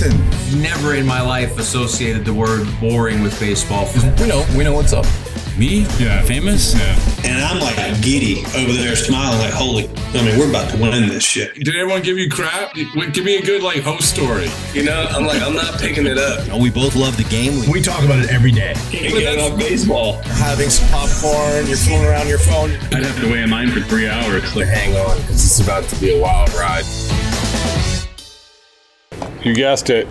listen, never in my life associated the word boring with baseball. We know what's up. Me? Yeah. Famous? Yeah. And I'm like giddy over there smiling like, we're about to win this shit. Did everyone give you crap? Give me a good host story. I'm not picking it up. We both love the game. We talk about it every day. Getting on baseball. Having some popcorn, you're fooling around your phone. I'd have to wait in line for 3 hours. Hang on, because it's about to be a wild ride. You guessed it.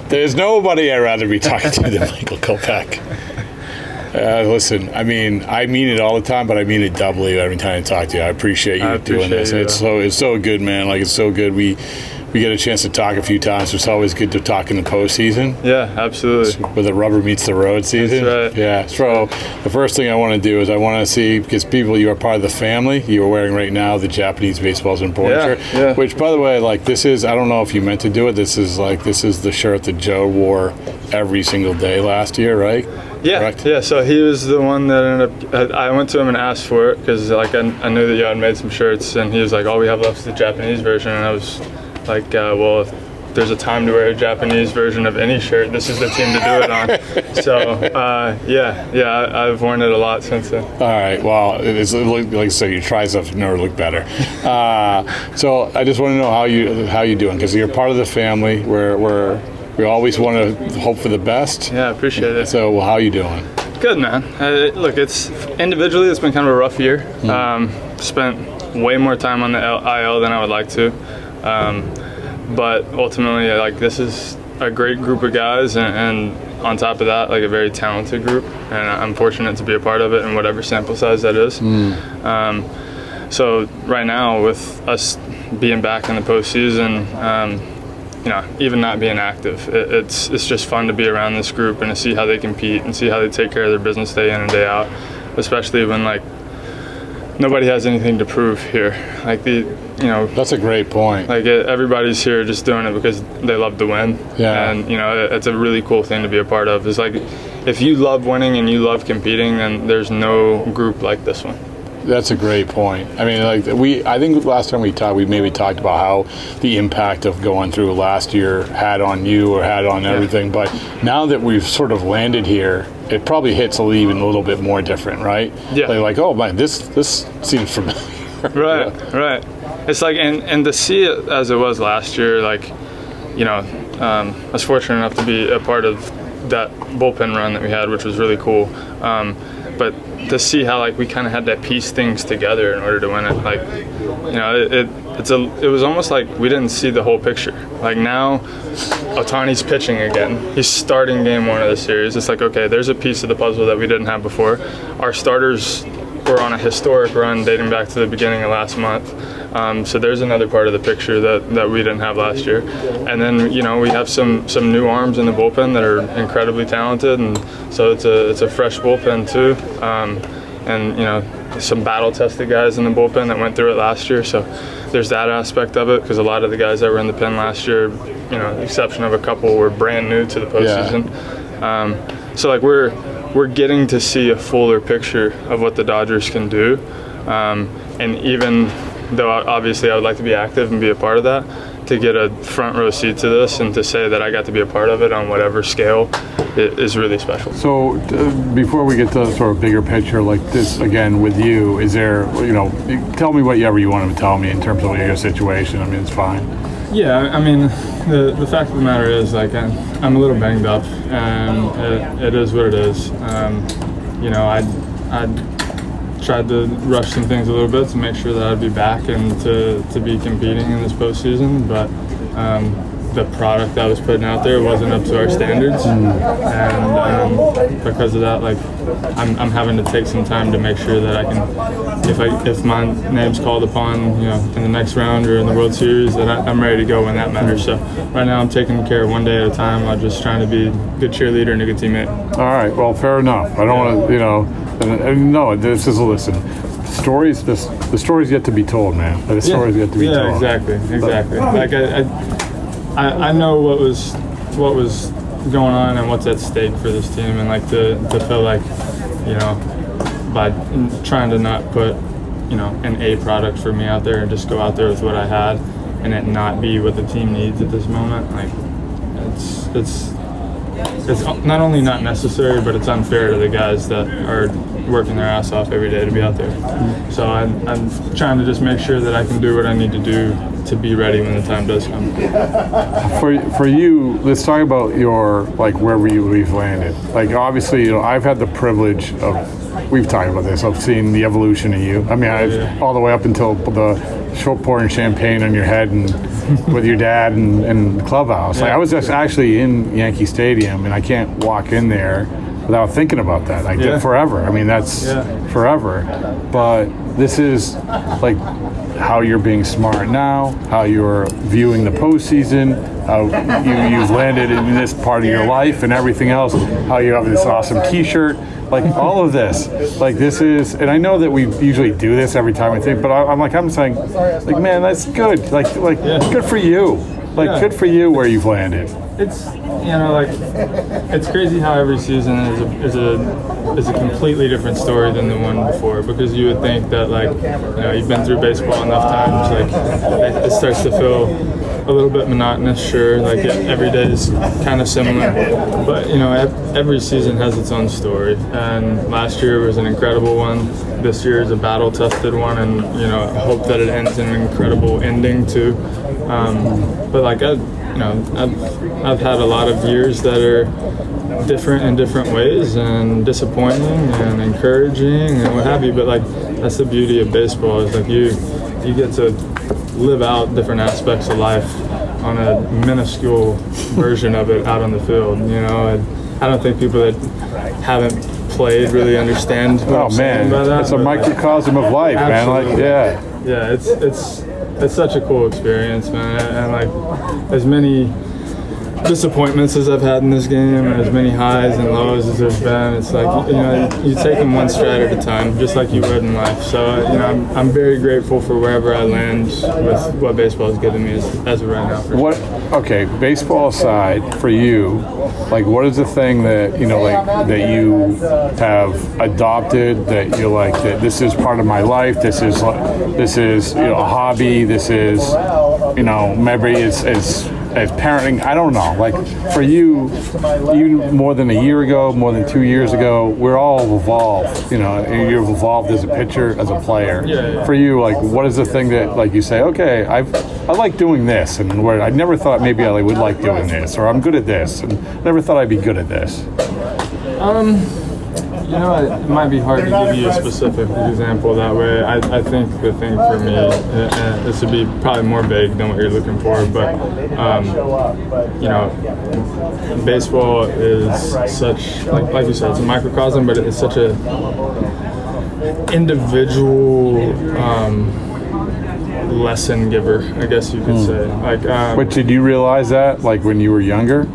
There's nobody I'd rather be talking to than Michael Kopech. Listen, I mean it all the time, but I mean it doubly every time I talk to you. I appreciate you doing this. It's so good, man. It's so good. We get a chance to talk a few times. It's always good to talk in the postseason. Yeah, absolutely. Where the rubber meets the road season. That's right. Yeah. So the first thing I want to do is I want to see, because you are part of the family. You are wearing right now the Japanese baseball's important shirt. Yeah. Which, by the way, this is, I don't know if you meant to do it. This is the shirt that Joe wore every single day last year, right? Yeah. Correct? Yeah. So he was the one that ended up. I went to him and asked for it because I knew that you had made some shirts, and he was like, "All we have left is the Japanese version," and I was like, well, if there's a time to wear a Japanese version of any shirt, this is the team to do it on. So, I've worn it a lot since then. All right. Well, it's like I said, your triceps never look better. So I just want to know how you doing, because you're part of the family. We always want to hope for the best. Yeah, I appreciate it. So how you doing? Good, man. Look, it's been kind of a rough year. Spent way more time on the IL than I would like to. But ultimately, this is a great group of guys, and on top of that, a very talented group, and I'm fortunate to be a part of it in whatever sample size that is. So right now, with us being back in the postseason, even not being active, it's just fun to be around this group and to see how they compete and see how they take care of their business day in and day out, especially when nobody has anything to prove here. That's a great point. Everybody's here just doing it because they love to win. Yeah. And it's a really cool thing to be a part of. It's if you love winning and you love competing, then there's no group like this one. That's a great point. I mean, I think last time we talked, we maybe talked about how the impact of going through last year had on you or had on everything. But now that we've sort of landed here, it probably hits even a little bit more different, right? Yeah. Oh man, this seems familiar. Right. It's and to see it as it was last year, I was fortunate enough to be a part of that bullpen run that we had, which was really cool. But to see how we kind of had to piece things together in order to win it, it was almost like we didn't see the whole picture. Now, Ohtani's pitching again. He's starting game one of the series. It's okay, there's a piece of the puzzle that we didn't have before. Our starters were on a historic run dating back to the beginning of last month. So there's another part of the picture that we didn't have last year. And then, we have some new arms in the bullpen that are incredibly talented, and so it's a fresh bullpen too. And some battle-tested guys in the bullpen that went through it last year. So there's that aspect of it, because a lot of the guys that were in the pen last year, the exception of a couple, were brand new to the postseason. Yeah. So we're getting to see a fuller picture of what the Dodgers can do. And even though obviously I would like to be active and be a part of that, to get a front row seat to this and to say that I got to be a part of it on whatever scale, it is really special. So before we get to sort of bigger picture like this again with you, is there, tell me whatever you want to tell me in terms of your situation. I mean, it's fine. Yeah, I mean, the fact of the matter is, I'm a little banged up, and it is what it is. I tried to rush some things a little bit to make sure that I'd be back and to be competing in this postseason, but the product I was putting out there wasn't up to our standards, and because of that, I'm having to take some time to make sure that I can, if my name's called upon, in the next round or in the World Series, that I'm ready to go when that matters. So right now I'm taking care of one day at a time. I'm just trying to be a good cheerleader and a good teammate. All right, well, fair enough. I don't want to, no, this is, listen, the story's yet to be told, man. The story's yet to be told. Yeah, exactly. I know what was going on and what's at stake for this team, and to feel by trying to not put an A product for me out there and just go out there with what I had and it not be what the team needs at this moment, It's not only not necessary, but it's unfair to the guys that are working their ass off every day to be out there. So I'm trying to just make sure that I can do what I need to do to be ready when the time does come. For you, let's talk about your, like, wherever we've landed. Like, obviously, you know, I've had the privilege of, we've talked about this, of seeing the evolution of you. I mean, all the way up until the short pouring champagne on your head and with your dad and the clubhouse. Like, I was just actually in Yankee Stadium, and I can't walk in there without thinking about that. Like, forever. I mean, that's forever. But this is, like, how you're being smart now, how you're viewing the postseason, how you've landed in this part of your life and everything else, how you have this awesome T-shirt, like all of this. Like, this is, and I know that we usually do this every time we think, but I'm saying, like, man, that's good. Like, good for you. Like, good for you where you've landed. It's, you know, like, it's crazy how every season is a completely different story than the one before, because you would think that, like, you know, you've been through baseball enough times, like, it starts to feel a little bit monotonous, sure, like every day is kind of similar, but, you know, every season has its own story, and last year was an incredible one, this year is a battle-tested one, and, you know, I hope that it ends in an incredible ending too, but, like, I've had a lot of years that are different in different ways, and disappointing and encouraging and what have you, but, like, that's the beauty of baseball, is like you get to live out different aspects of life on a minuscule version of it out on the field, you know. And I don't think people that haven't played really understand what I'm saying about that. It's a microcosm of life, absolutely. man. Like, yeah, it's such a cool experience, man, and, like, as many disappointments as I've had in this game, and as many highs and lows as there's been, it's like, you know, you take them one stride at a time, just like you would in life. So, you know, I'm very grateful for wherever I land with what baseball has given me as of right now. Okay, baseball aside, for you, like, what is the thing that, you know, like, that you have adopted, that you're like, that this is part of my life, this is, you know, a hobby, this is, you know, maybe it's as parenting, I don't know. Like, for you more than a year ago, more than 2 years ago, we're all evolved. You know, you've evolved as a pitcher, as a player. Yeah. For you, like, what is the thing that, like, you say, okay, I like doing this, and where I never thought maybe I would like doing this, or I'm good at this, and never thought I'd be good at this. You know, it might be hard to give you a specific example that way. I think the thing for me, this would be probably more vague than what you're looking for, but, you know, baseball is such, like you said, it's a microcosm, but it's such a individual lesson giver, I guess you could say. Like, But did you realize that, like, when you were younger?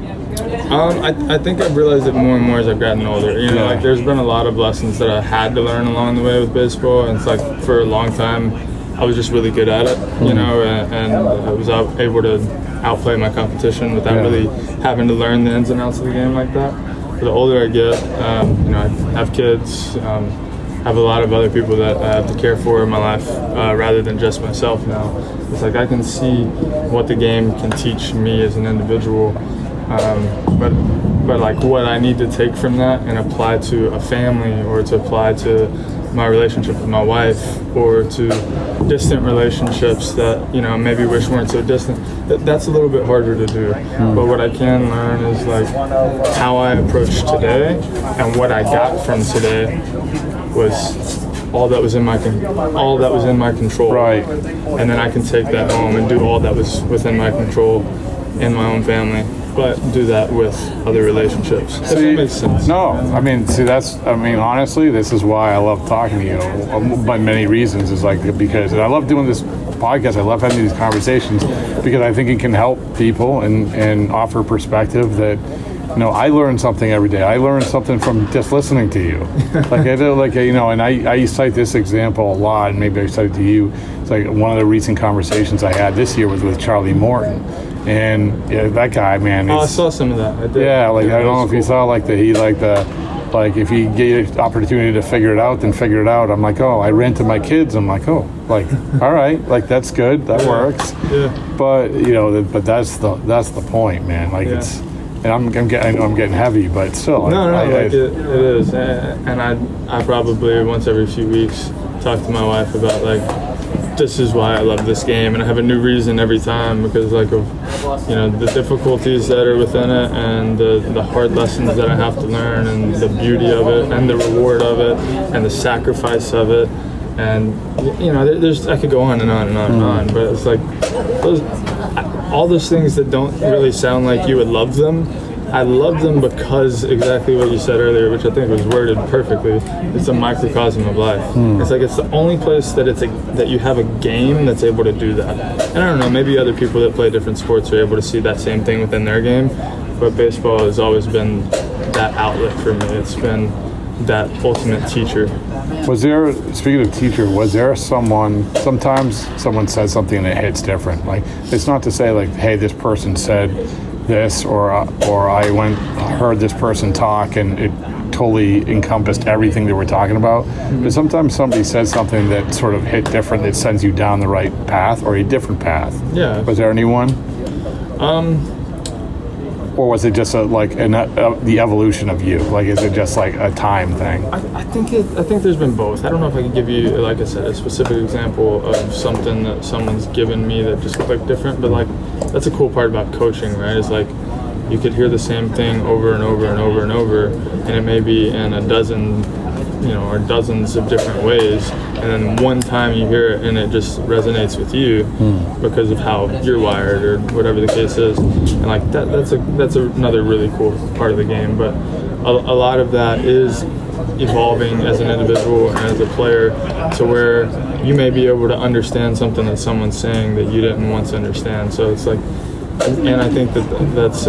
I think I've realized it more and more as I've gotten older. You know, like, there's been a lot of lessons that I had to learn along the way with baseball, and it's like, for a long time, I was just really good at it, you know, and I was able to outplay my competition without really having to learn the ins and outs of the game like that. But the older I get, you know, I have kids, have a lot of other people that I have to care for in my life, rather than just myself now. It's like, I can see what the game can teach me as an individual. But like, what I need to take from that and apply to a family, or to apply to my relationship with my wife, or to distant relationships that, you know, maybe wish weren't so distant, that's a little bit harder to do. But what I can learn is, like, how I approach today, and what I got from today was all that was in my control. Right. And then I can take that home and do all that was within my control in my own family, but do that with other relationships. If that makes sense. No, I mean, honestly, this is why I love talking to you, by many reasons, is like, because I love doing this podcast, I love having these conversations, because I think it can help people and offer perspective that, you know, I learn something every day. I learn something from just listening to you. You know, and I cite this example a lot, and maybe I cite it to you. It's like, one of the recent conversations I had this year was with Charlie Morton. And that guy, man. I saw some of that. I did. Yeah, like, I don't know if you saw, like, Like, if you get an opportunity to figure it out, then figure it out. I'm like, oh, I rented my kids. I'm like, oh, like, all right, like, that's good. That works. Yeah. But, but that's the point, man. Like, it's, and I know I'm getting heavy, but still. It is. And I probably once every few weeks talk to my wife about, like, this is why I love this game, and I have a new reason every time because, like, of the difficulties that are within it and the hard lessons that I have to learn and the beauty of it and the reward of it and the sacrifice of it. And there's I could go on and on and on and on, but it's like all those things that don't really sound like you would love them. I love them because exactly what you said earlier, which I think was worded perfectly. It's a microcosm of life. It's like it's the only place that that you have a game that's able to do that. And I don't know, maybe other people that play different sports are able to see that same thing within their game, but baseball has always been that outlet for me. It's been that ultimate teacher. Speaking of teacher, was there sometimes someone says something and it hits different? Like, it's not to say like, hey, this person said this, or I heard this person talk and it totally encompassed everything that we're talking about. But sometimes somebody says something that sort of hit different, that sends you down the right path or a different path. Yeah. Was there anyone? Or was it just the evolution of you? Like, is it just like a time thing? I think there's been both. I don't know if I could give you, like I said, a specific example of something that someone's given me that just clicked different. But like, that's a cool part about coaching, right? Is like you could hear the same thing over and over and over and over, and it may be in a dozen, or dozens of different ways, and then one time you hear it and it just resonates with you because of how you're wired or whatever the case is, and like that's another really cool part of the game. But a lot of that is evolving as an individual and as a player to where you may be able to understand something that someone's saying that you didn't once understand. So it's like, and I think that's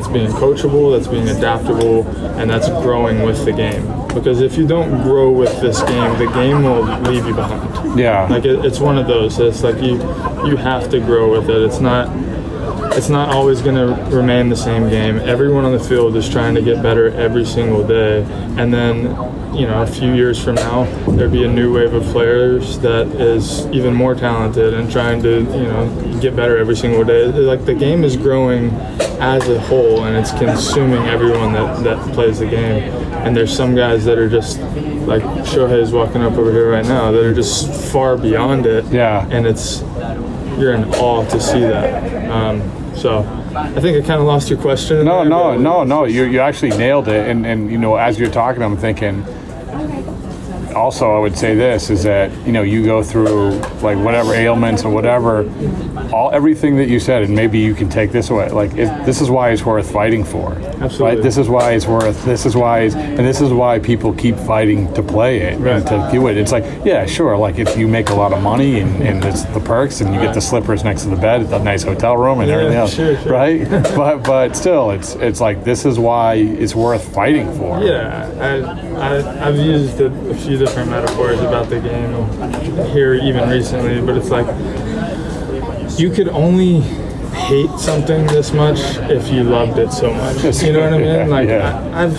being coachable, that's being adaptable, and that's growing with the game. Because if you don't grow with this game, the game will leave you behind. Yeah. Like it's one of those. It's like you have to grow with it. It's not always going to remain the same game. Everyone on the field is trying to get better every single day. And then, a few years from now, there'll be a new wave of players that is even more talented and trying to, get better every single day. Like the game is growing as a whole, and it's consuming everyone that plays the game. And there's some guys that are just, like Shohei's walking up over here right now, that are just far beyond it. Yeah. And you're in awe to see that. So I think I kind of lost your question. No. You actually nailed it. And as you're talking, I'm thinking, also I would say this, is that, you go through like whatever ailments or whatever, everything that you said, and maybe you can take this away. Like, this is why it's worth fighting for. Absolutely. Right? This is why people keep fighting to play it, right, and to do it. It's like, yeah, sure, like if you make a lot of money and it's the perks and you get the slippers next to the bed at the nice hotel room and everything else, sure. right? but still, it's like, this is why it's worth fighting for. Yeah, I've used a few different metaphors about the game here even recently, but it's like, you could only hate something this much if you loved it so much. You know what I mean? Like, I've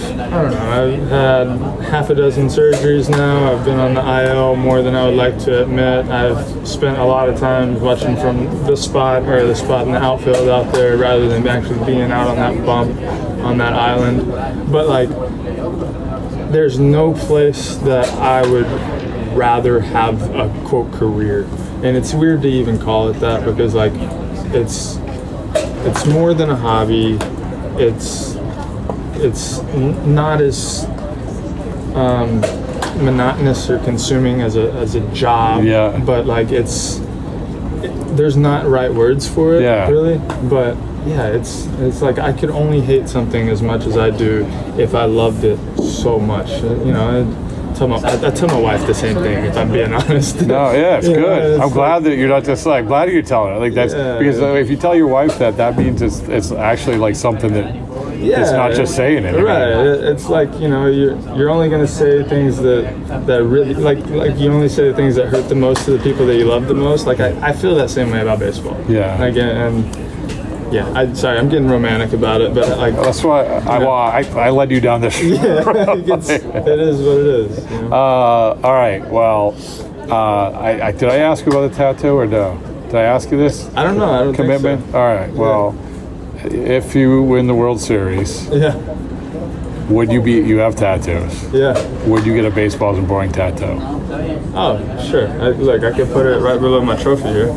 had half a dozen surgeries now. I've been on the IL more than I would like to admit. I've spent a lot of time watching from the spot in the outfield out there rather than actually being out on that bump on that island. But like, there's no place that I would rather have a quote career. And it's weird to even call it that, because like it's more than a hobby. It's not as monotonous or consuming as a job. Yeah. But like there's not right words for it, really. But yeah, it's like I could only hate something as much as I do if I loved it so much. I tell my wife the same thing, if I'm being honest. No, yeah, it's good. I'm glad that you're not just like, glad you're telling her. Like, that's because if you tell your wife that means it's actually like something that it's not just saying it. Right. It's like, you're only going to say things that really, like you only say the things that hurt the most to the people that you love the most. Like, I feel that same way about baseball. Yeah. Again, and Sorry, I'm getting romantic about it, but like That's why I led you down this. it is what it is. You know? All right. Well, did I ask you about the tattoo or no? Did I ask you this? I don't know. I don't Commitment. think so. All right. Well, if you win the World Series, Yeah. would you be? You have tattoos. Yeah. Would you get a baseballs and boring tattoo? Oh, sure. I could put it right below my trophy here.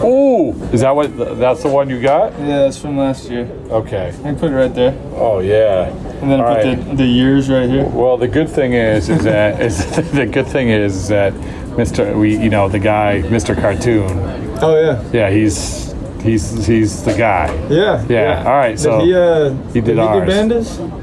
Ooh, is that what? That's the one you got? Yeah, that's from last year. Okay. I can put it right there, Oh yeah. and then All put right. the years right here. Well, the good thing is that the good thing is that the guy, Mr. Cartoon. Oh yeah. Yeah, he's the guy. Yeah. Yeah. All right. So Did he did do ours. Bandas?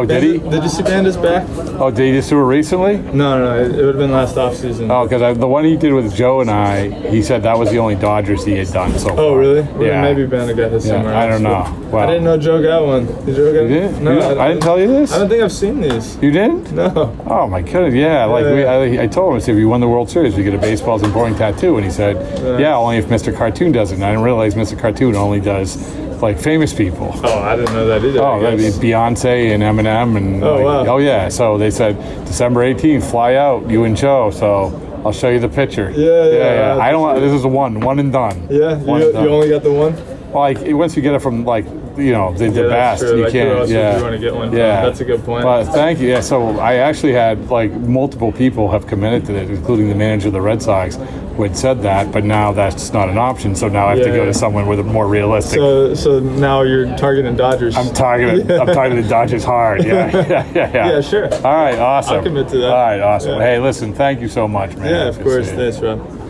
Did he? Did you see Bandas back? Oh, did he just do it recently? No. It would have been last off season. Oh, because the one he did with Joe and I, he said that was the only Dodgers he had done so far. Oh, really? Well, Yeah. then maybe Banda got his somewhere I don't else, know. but Well, I didn't know Joe got one. Did Joe get You didn't? No, You didn't? I didn't tell you this? I don't think I've seen these. You didn't? No. Oh my goodness! Yeah, I told him, I said, if you won the World Series, we get a baseballs and boring tattoo, and he said, yeah, only if Mr. Cartoon does it. And I didn't realize Mr. Cartoon only does like famous people. Oh, I didn't know that either. Oh, I guess. Beyonce and Eminem and wow. oh yeah. So they said December 18th, fly out, you and Joe. So I'll show you the picture. Yeah. I don't. This is a one and done. Yeah, One you and done. only got the one? Like once you get it from the Yeah, that's best, true. you Like, who can't. else would Yeah, you want to get one from? yeah. That's a good point. But thank you. Yeah, so I actually had like multiple people have committed to it, including the manager of the Red Sox, who had said that. But now that's not an option. So now I have to go Yeah. to someone with a more realistic. So now you're targeting Dodgers. I'm targeting the Dodgers hard. Yeah. Yeah, sure. All right, awesome. I'll commit to that. All right, awesome. Yeah. Hey, listen, thank you so much, man. Yeah, of Good course. seeing you. Thanks, Rob.